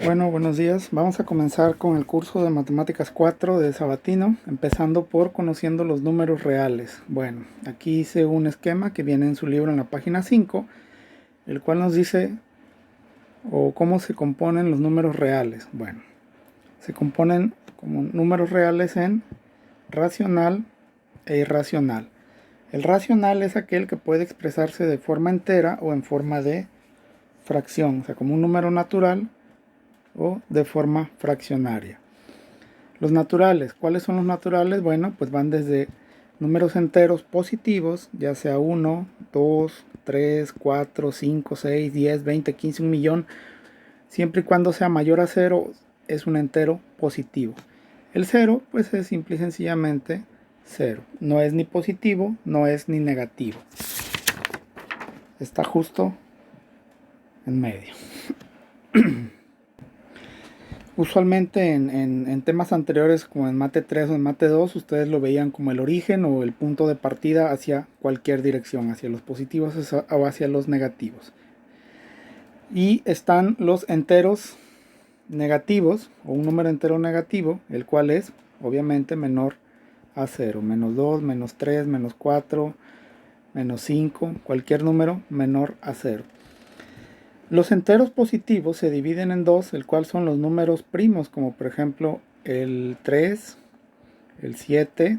Bueno, buenos días. Vamos a comenzar con el curso de Matemáticas 4 de Sabatino, empezando por conociendo los números reales. Bueno, aquí hice un esquema que viene en su libro en la página 5, el cual nos dice cómo se componen los números reales. Bueno, se componen como números reales en racional e irracional. El racional es aquel que puede expresarse de forma entera o en forma de fracción, o sea, como un número natural o de forma fraccionaria. Los naturales, ¿cuáles son los naturales? Bueno, pues van desde números enteros positivos, ya sea 1, 2, 3, 4, 5, 6, 10, 20, 15, 1 millón, siempre y cuando sea mayor a 0 es un entero positivo. El 0 pues es simple y sencillamente 0, no es ni positivo, no es ni negativo, está justo en medio. Usualmente en temas anteriores como en Mate 3 o en Mate 2 ustedes lo veían como el origen o el punto de partida hacia cualquier dirección, hacia los positivos o hacia los negativos. Y están los enteros negativos o un número entero negativo, el cual es obviamente menor a 0, menos 2, menos 3, menos 4, menos 5, cualquier número menor a 0. Los enteros positivos se dividen en dos, el cual son los números primos, como por ejemplo el 3, el 7,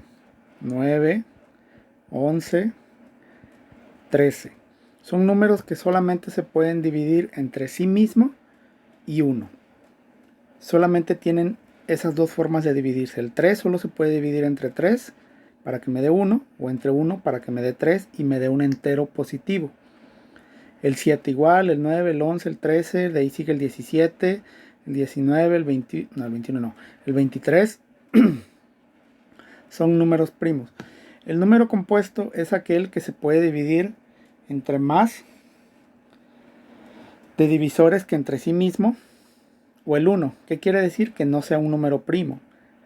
9, 11, 13. Son números que solamente se pueden dividir entre sí mismo y 1. Solamente tienen esas dos formas de dividirse. El 3 solo se puede dividir entre 3 para que me dé 1, o entre 1 para que me dé 3 y me dé un entero positivo. El 7 igual, el 9, el 11, el 13, de ahí sigue el 17, el 19, el 20, no, el 21 no, el 23 son números primos. El número compuesto es aquel que se puede dividir entre más de divisores que entre sí mismo, o el 1, que quiere decir que no sea un número primo.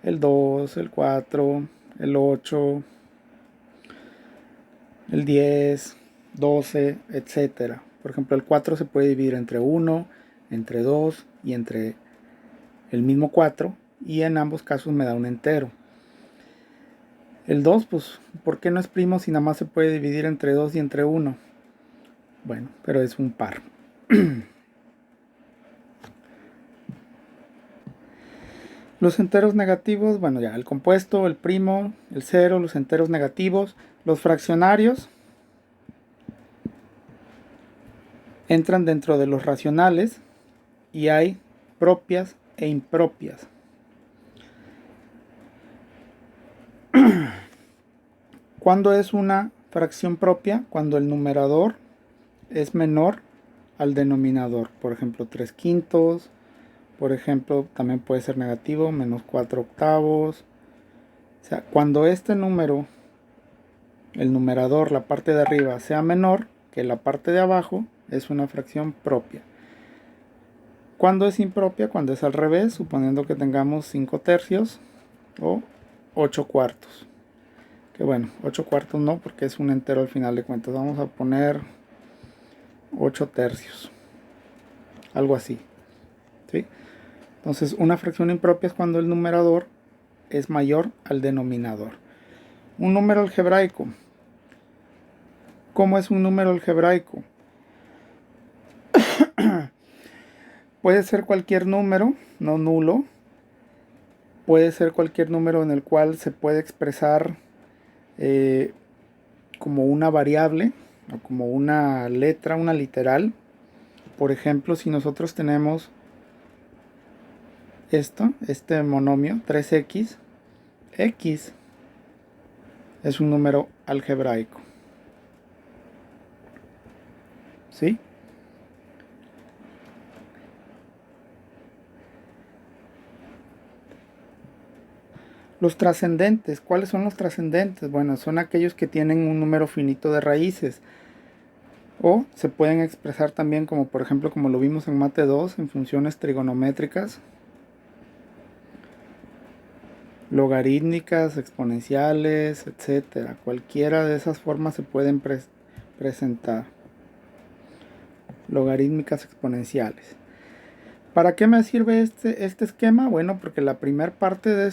El 2, el 4, el 8, el 10, 12, etcétera. Por ejemplo, el 4 se puede dividir entre 1, entre 2 y entre el mismo 4, y en ambos casos me da un entero. El 2, pues, ¿por qué no es primo si nada más se puede dividir entre 2 y entre 1? Bueno, pero es un par. Los enteros negativos, bueno, ya el compuesto, el primo, el 0, los enteros negativos. Los fraccionarios entran dentro de los racionales y hay propias e impropias. ¿Cuándo es una fracción propia? Cuando el numerador es menor al denominador. Por ejemplo, 3 quintos. Por ejemplo, también puede ser negativo, menos 4 octavos. O sea, cuando este número, el numerador, la parte de arriba, sea menor que la parte de abajo, es una fracción propia. Cuando es impropia, cuando es al revés, suponiendo que tengamos 5 tercios o 8 cuartos. Que bueno, 8 cuartos no, porque es un entero al final de cuentas. Vamos a poner 8 tercios. Algo así. ¿Sí? Entonces, una fracción impropia es cuando el numerador es mayor al denominador. Un número algebraico. ¿Cómo es un número algebraico? Puede ser cualquier número, no nulo. Puede ser cualquier número en el cual se puede expresar como una variable o como una letra, una literal. Por ejemplo, si nosotros tenemos este monomio 3x, x es un número algebraico. ¿Sí? Los trascendentes, ¿cuáles son los trascendentes? Bueno, son aquellos que tienen un número finito de raíces. O se pueden expresar también como por ejemplo como lo vimos en Mate 2 en funciones trigonométricas, logarítmicas, exponenciales, etcétera. Cualquiera de esas formas se pueden presentar. Logarítmicas exponenciales. ¿Para qué me sirve este esquema? Bueno, porque la primera parte de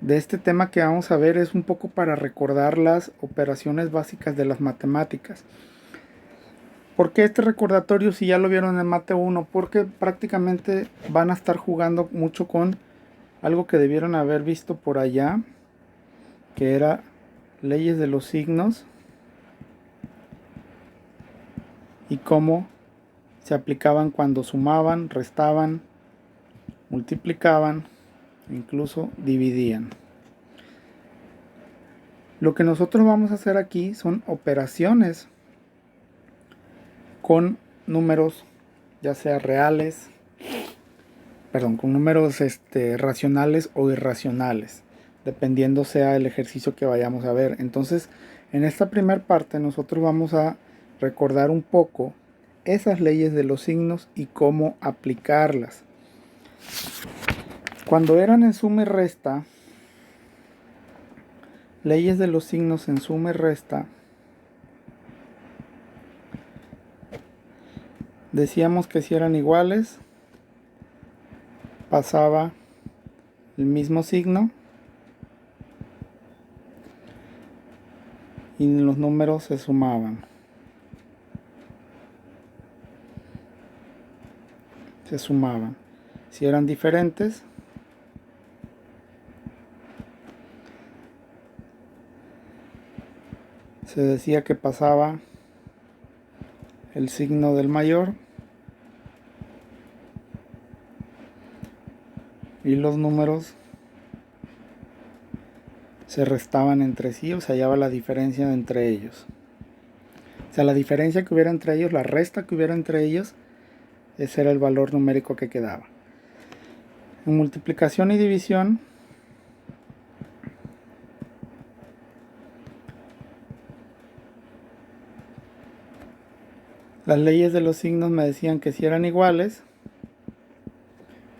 este tema que vamos a ver es un poco para recordar las operaciones básicas de las matemáticas. ¿Por qué este recordatorio si ya lo vieron en Mate 1? Porque prácticamente van a estar jugando mucho con algo que debieron haber visto por allá, que era leyes de los signos y cómo se aplicaban cuando sumaban, restaban, multiplicaban, incluso dividían. Lo que nosotros vamos a hacer aquí son operaciones con números, ya sea reales, con números racionales o irracionales, dependiendo sea el ejercicio que vayamos a ver. Entonces, en esta primera parte nosotros vamos a recordar un poco esas leyes de los signos y cómo aplicarlas. Cuando eran en suma y resta, leyes de los signos en suma y resta, decíamos que si eran iguales, pasaba el mismo signo y los números se sumaban. Si eran diferentes, se decía que pasaba el signo del mayor y los números se restaban entre sí, o se hallaba la diferencia entre ellos. O sea, la diferencia que hubiera entre ellos, la resta que hubiera entre ellos, ese era el valor numérico que quedaba. En multiplicación y división, las leyes de los signos me decían que si eran iguales,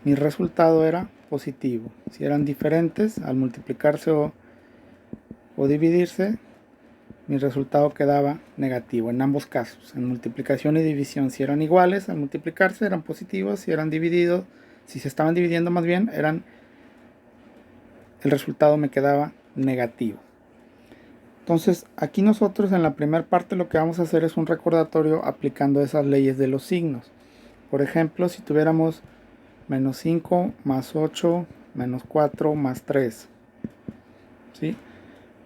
mi resultado era positivo. Si eran diferentes, al multiplicarse o dividirse, mi resultado quedaba negativo en ambos casos. En multiplicación y división, si eran iguales, al multiplicarse eran positivos. Si eran divididos, si se estaban dividiendo más bien, el resultado me quedaba negativo. Entonces, aquí nosotros en la primera parte lo que vamos a hacer es un recordatorio aplicando esas leyes de los signos. Por ejemplo, si tuviéramos menos 5 más 8 menos 4 más 3, ¿sí?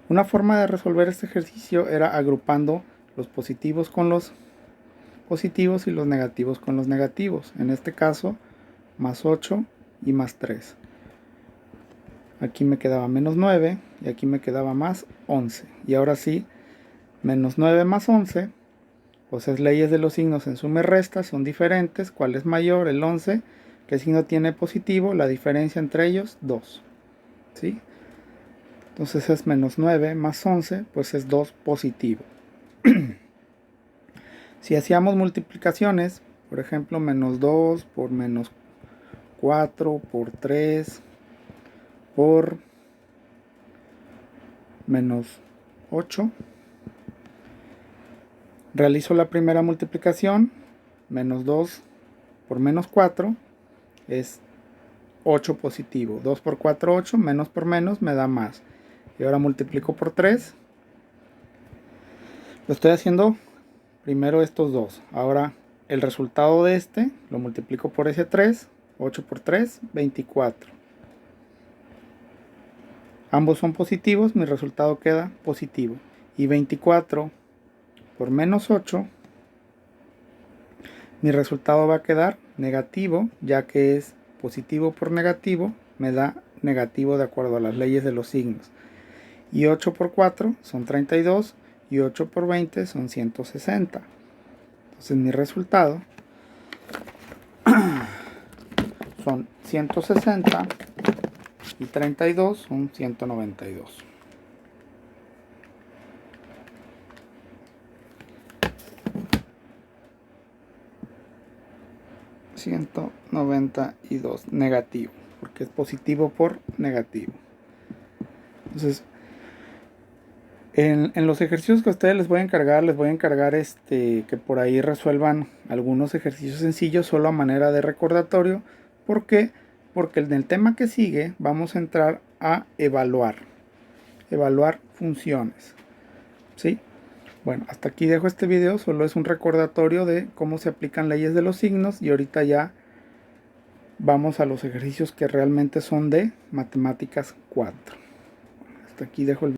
Una forma de resolver este ejercicio era agrupando los positivos con los positivos y los negativos con los negativos. En este caso, más 8 y más 3. Aquí me quedaba menos 9 y aquí me quedaba más 11. Y ahora sí, menos 9 más 11, pues es leyes de los signos en suma y resta, son diferentes. ¿Cuál es mayor? El 11. ¿Qué signo tiene positivo? La diferencia entre ellos, 2. ¿Sí? Entonces es menos 9 más 11, pues es 2 positivo. Si hacíamos multiplicaciones, por ejemplo, menos 2 por menos 4 por 3 por menos 8, realizo la primera multiplicación, menos 2 por menos 4 es 8 positivo, 2 por 4, 8, menos por menos me da más. Y ahora multiplico por 3, lo estoy haciendo primero estos dos, ahora el resultado de este lo multiplico por ese 3, 8 por 3, 24. Ambos son positivos, mi resultado queda positivo. Y 24 por menos 8, mi resultado va a quedar negativo, ya que es positivo por negativo, me da negativo de acuerdo a las leyes de los signos. Y 8 por 4 son 32 y 8 por 20 son 160. Entonces mi resultado son 160 y 32 son 192. $192 negativo, porque es positivo por negativo. Entonces, En los ejercicios que a ustedes les voy a encargar, que por ahí resuelvan algunos ejercicios sencillos solo a manera de recordatorio. ¿Por qué? Porque en el tema que sigue vamos a entrar a evaluar funciones. ¿Sí? Bueno, hasta aquí dejo este video, solo es un recordatorio de cómo se aplican leyes de los signos y ahorita ya vamos a los ejercicios que realmente son de matemáticas 4. Hasta aquí dejo el video.